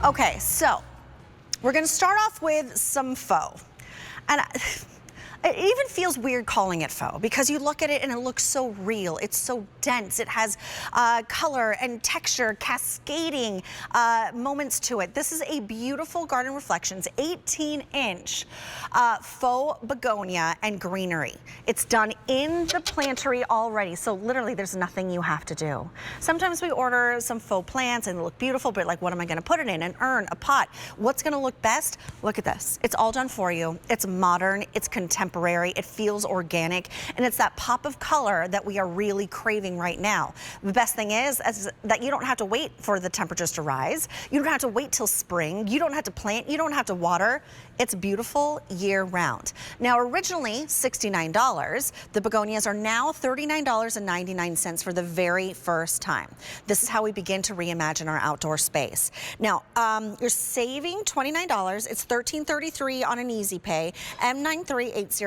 Okay, so we're gonna start off with some faux. And it even feels weird calling it faux because you look at it and it looks so real. It's so dense. It has color and texture, cascading moments to it. This is a beautiful Garden Reflections 18-inch faux begonia and greenery. It's done in the plantery already, so literally there's nothing you have to do. Sometimes we order some faux plants and they look beautiful, but like, what am I gonna put it in? An urn, a pot? What's gonna look best? Look at this. It's all done for you. It's modern, it's contemporary. It feels organic, and it's that pop of color that we are really craving right now. The best thing is that you don't have to wait for the temperatures to rise. You don't have to wait till spring. You don't have to plant. You don't have to water. It's beautiful year round. Now, originally $69, the begonias are now $39.99 for the very first time. This is how we begin to reimagine our outdoor space. Now, you're saving $29. It's $13.33 on an easy pay, M93801.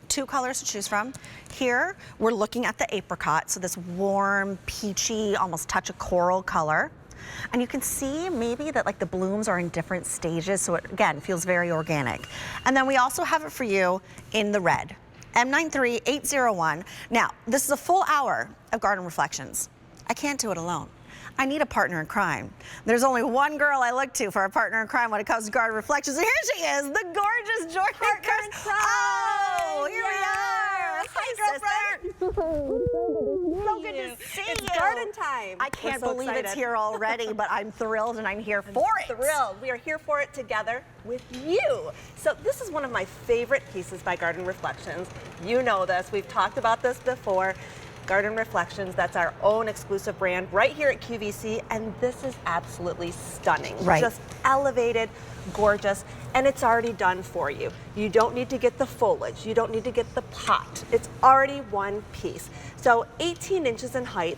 Two colors to choose from. Here, we're looking at the apricot, so this warm, peachy, almost touch of coral color. And you can see maybe that like the blooms are in different stages, so it, again, feels very organic. And then we also have it for you in the red, M93801. Now, this is a full hour of Garden Reflections. I can't do it alone. I need a partner in crime. There's only one girl I look to for a partner in crime when it comes to Garden Reflections, and here she is, the gorgeous Jordan. Partner in crime. Oh, here we are. Hi, girlfriend. So good to see you. It's garden time. I can't We're so believe excited. it's here already, but I'm thrilled and I'm here for it. Thrilled. We are here for it together with you. So this is one of my favorite pieces by Garden Reflections. You know this. We've talked about this before. Garden Reflections, that's our own exclusive brand right here at QVC, and this is absolutely stunning. Right. Just elevated, gorgeous, and it's already done for you. You don't need to get the foliage, you don't need to get the pot. It's already one piece. So 18 inches in height,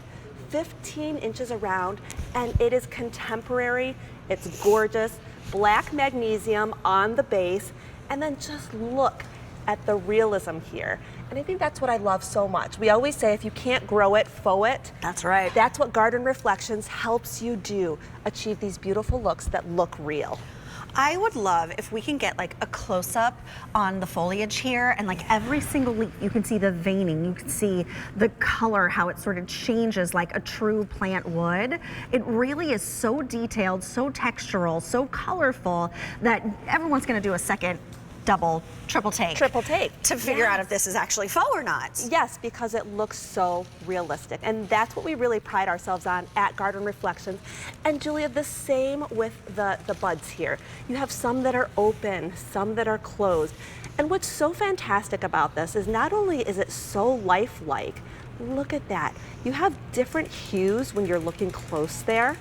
15 inches around, and it is contemporary, it's gorgeous, black magnesium on the base, and then just look at the realism here. And I think that's what I love so much. We always say if you can't grow it, faux it. That's right. That's what Garden Reflections helps you do, achieve these beautiful looks that look real. I would love if we can get like a close-up on the foliage here, and like every single leaf, you can see the veining, you can see the color, how it sort of changes like a true plant would. It really is so detailed, so textural, so colorful that everyone's gonna do a second double, triple take to figure out if this is actually faux or not. Yes, because it looks so realistic. And that's what we really pride ourselves on at Garden Reflections. And Julia, the same with the buds here. You have some that are open, some that are closed. And what's so fantastic about this is not only is it so lifelike, look at that. You have different hues when you're looking close there.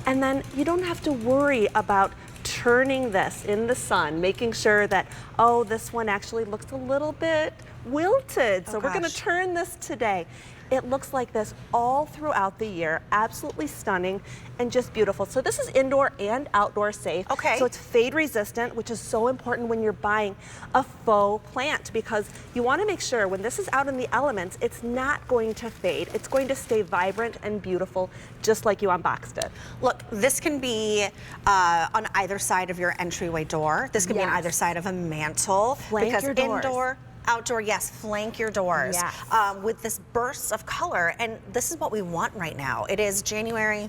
And then you don't have to worry about turning this in the sun, making sure that, oh, this one actually looks a little bit wilted. So we're gonna turn this today. It looks like this all throughout the year, absolutely stunning and just beautiful. So this is indoor and outdoor safe. Okay. So it's fade resistant, which is so important when you're buying a faux plant, because you wanna make sure when this is out in the elements, it's not going to fade. It's going to stay vibrant and beautiful, just like you unboxed it. Look, this can be on either side of your entryway door. This can be on either side of a mantle. Flank because your doors. Indoor, outdoor, yes, flank your doors. Yes. With this bursts of color, and this is what we want right now. It is January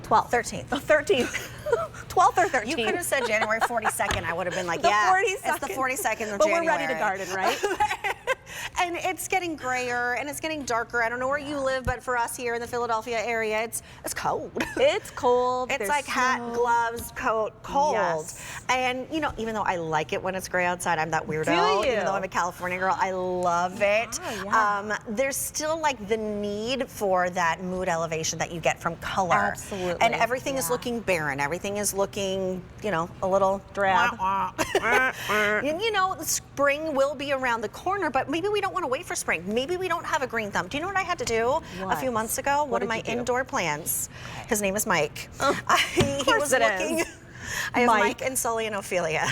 12th, 13th. Oh, 13th. 12th or 13th. You could have said January 42nd. I would have been like, the yeah, 42nd. it's the 42nd of but January. We're ready to garden, right? And it's getting grayer and it's getting darker. I don't know where you live, but for us here in the Philadelphia area, it's cold. It's cold. It's like hat, gloves, coat, cold. Yes. And you know, even though I like it when it's gray outside, I'm that weirdo. Do you? Even though I'm a California girl, I love it. Yeah. There's still like the need for that mood elevation that you get from color. Absolutely. And everything is looking barren. Everything is looking, you know, a little drab. And you know, spring will be around the corner, but maybe we don't want to wait for spring. Maybe we don't have a green thumb. Do you know what I had to do a few months ago? One of my indoor plants. His name is Mike. Of course it is. I have Mike and Sully and Ophelia.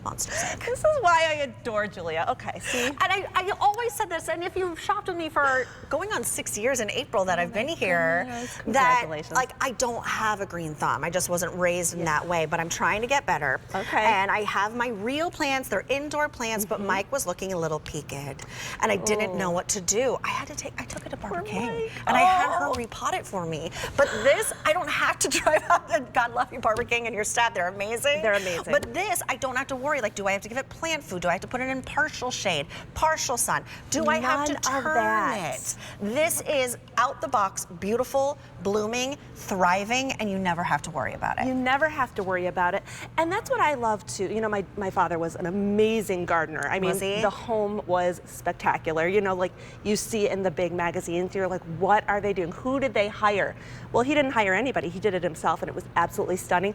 Monsters Inc. This is why I adore Julia. Okay, see? And I always said this, and if you've shopped with me for going on 6 years in April that I've been here, that like I don't have a green thumb. I just wasn't raised in that way, but I'm trying to get better. Okay. And I have my real plants, they're indoor plants, but Mike was looking a little peaked, and I didn't know what to do. I took it to Barbara King, and I had her repot it for me. But this, I don't have to drive out, and God love you, Barbara King and your staff, they're amazing. They're amazing. But this, I don't have to worry, like, do I have to give it plant food? Do I have to put it in partial shade, partial sun? Do I have to turn it? This is out the box, beautiful, blooming, thriving, and you never have to worry about it. You never have to worry about it. And that's what I love too. You know, my father was an amazing gardener. I mean, the home was spectacular. You know, like you see in the big magazines, you're like, what are they doing? Who did they hire? Well, he didn't hire anybody. He did it himself, and it was absolutely stunning.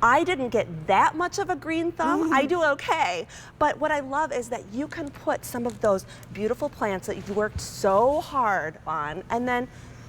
I didn't get that much of a green thumb. I do okay. But what I love is that you can put some of those beautiful plants that you've worked so hard on, and then,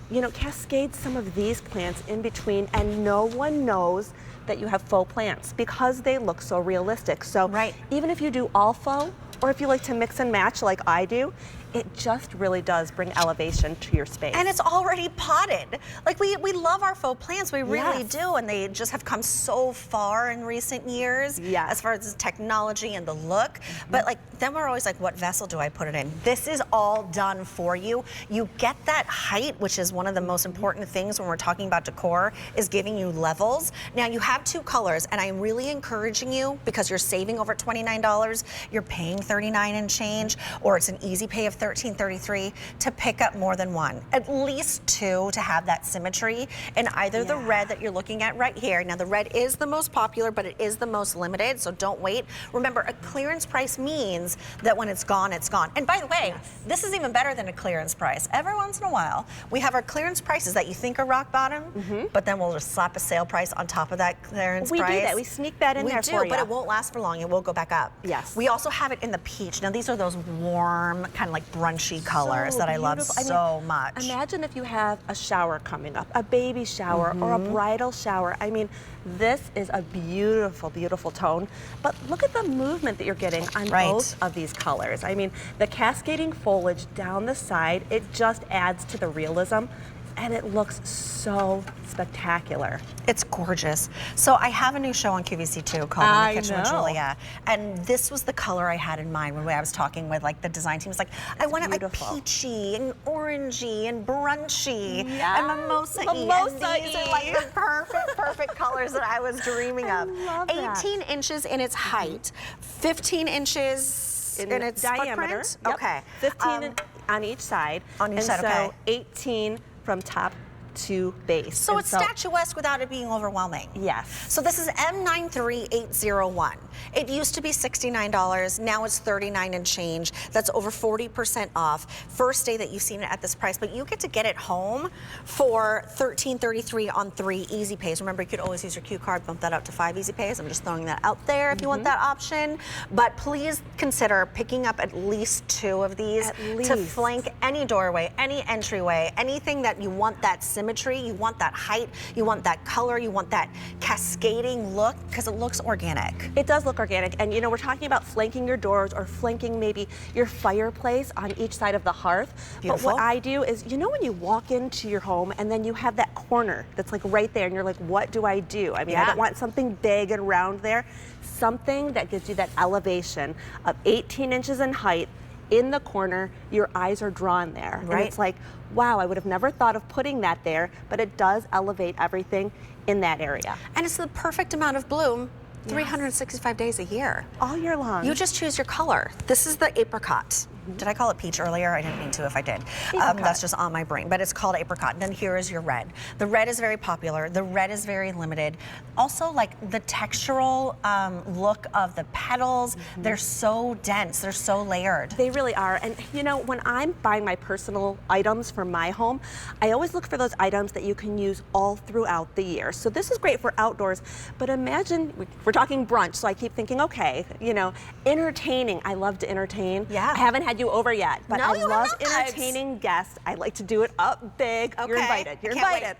you know, cascade some of these plants in between, and no one knows that you have faux plants because they look so realistic. So even if you do all faux, or if you like to mix and match like I do, it just really does bring elevation to your space. And it's already potted. Like we love our faux plants, we really do, and they just have come so far in recent years as far as the technology and the look. But like then we're always like, what vessel do I put it in? This is all done for you. You get that height, which is one of the most important things when we're talking about decor, is giving you levels. Now you have two colors, and I'm really encouraging you, because you're saving over $29, you're paying $39 and change, or it's an easy pay of $13.33, to pick up more than one, at least two, to have that symmetry in either the red that you're looking at right here. Now the red is the most popular, but it is the most limited, so don't wait. Remember, a clearance price means that when it's gone, it's gone. And by the way, this is even better than a clearance price. Every once in a while, we have our clearance prices that you think are rock bottom, but then we'll just slap a sale price on top of that clearance price. We do that. We sneak that in there for you. We do, but it won't last for long. It will go back up. Yes. We also have it in the peach. Now these are those warm, kind of like brunchy colors that I love so much. Imagine if you have a shower coming up, a baby shower or a bridal shower. I mean, this is a beautiful, beautiful tone, but look at the movement that you're getting on both of these colors. I mean, the cascading foliage down the side, it just adds to the realism, and it looks so spectacular. It's gorgeous. So I have a new show on QVC too called In the Kitchen with Julia, and this was the color I had in mind when I was talking with like the design team. It's like, I want it like peachy and orangey and brunchy and mimosa-y. And these are like the perfect colors that I was dreaming of. 18 inches in its height, 15 inches in its diameter. Okay. 15 on each side. On each side, okay. 18 from top to base. So it's statuesque without it being overwhelming. Yes. So this is M93801. It used to be $69, now it's $39 and change. That's over 40% off. First day that you've seen it at this price, but you get to get it home for $13.33 on 3 easy pays. Remember, you could always use your Q card, bump that up to 5 easy pays. I'm just throwing that out there if you want that option. But please consider picking up at least 2 of these to flank any doorway, any entryway, anything that you want that symmetry, you want that height, you want that color, you want that cascading look, because it looks organic. It does look organic, and you know, we're talking about flanking your doors or flanking maybe your fireplace on each side of the hearth. Beautiful. But what I do is, you know, when you walk into your home and then you have that corner that's like right there, and you're like, what do I do? I mean, I don't want something big and round there. Something that gives you that elevation of 18 inches in height in the corner, your eyes are drawn there. And it's like, wow, I would have never thought of putting that there, but it does elevate everything in that area. And it's the perfect amount of bloom, 365 days a year. All year long. You just choose your color. This is the apricot. Did I call it peach earlier? I didn't mean to if I did. That's just on my brain, but it's called apricot. And then here is your red. The red is very popular. The red is very limited. Also, like the textural look of the petals, they're so dense, they're so layered. They really are. And you know, when I'm buying my personal items for my home, I always look for those items that you can use all throughout the year. So this is great for outdoors, but imagine, we're talking brunch, so I keep thinking, okay, you know, entertaining. I love to entertain. I haven't had you over yet, but I love entertaining guests. I like to do it up big. You're invited. You're invited.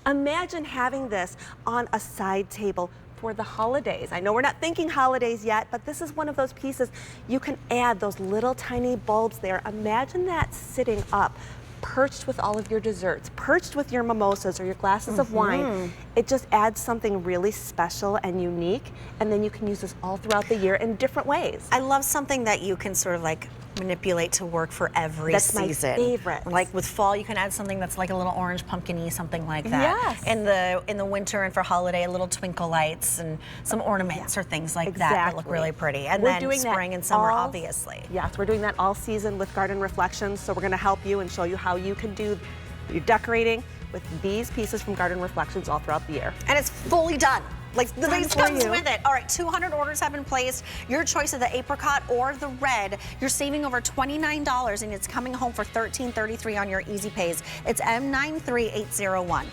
Imagine having this on a side table, for the holidays. I know we're not thinking holidays yet, but this is one of those pieces. You can add those little tiny bulbs there. Imagine that sitting up, perched with all of your desserts, perched with your mimosas or your glasses of wine. It just adds something really special and unique, and then you can use this all throughout the year in different ways. I love something that you can sort of like manipulate to work for every season. That's my favorite. Like with fall, you can add something that's like a little orange pumpkin-y, something like that. Yes. In the winter and for holiday, little twinkle lights and some ornaments or things like that look really pretty. And we're then doing spring and summer, obviously. Yes, we're doing that all season with Garden Reflections. So we're going to help you and show you how you can do your decorating with these pieces from Garden Reflections all throughout the year. And it's fully done. Like the Done base for comes you. with it. All right, 200 orders have been placed. Your choice of the apricot or the red. You're saving over $29 and it's coming home for $13.33 on your Easy Pays. It's M93801.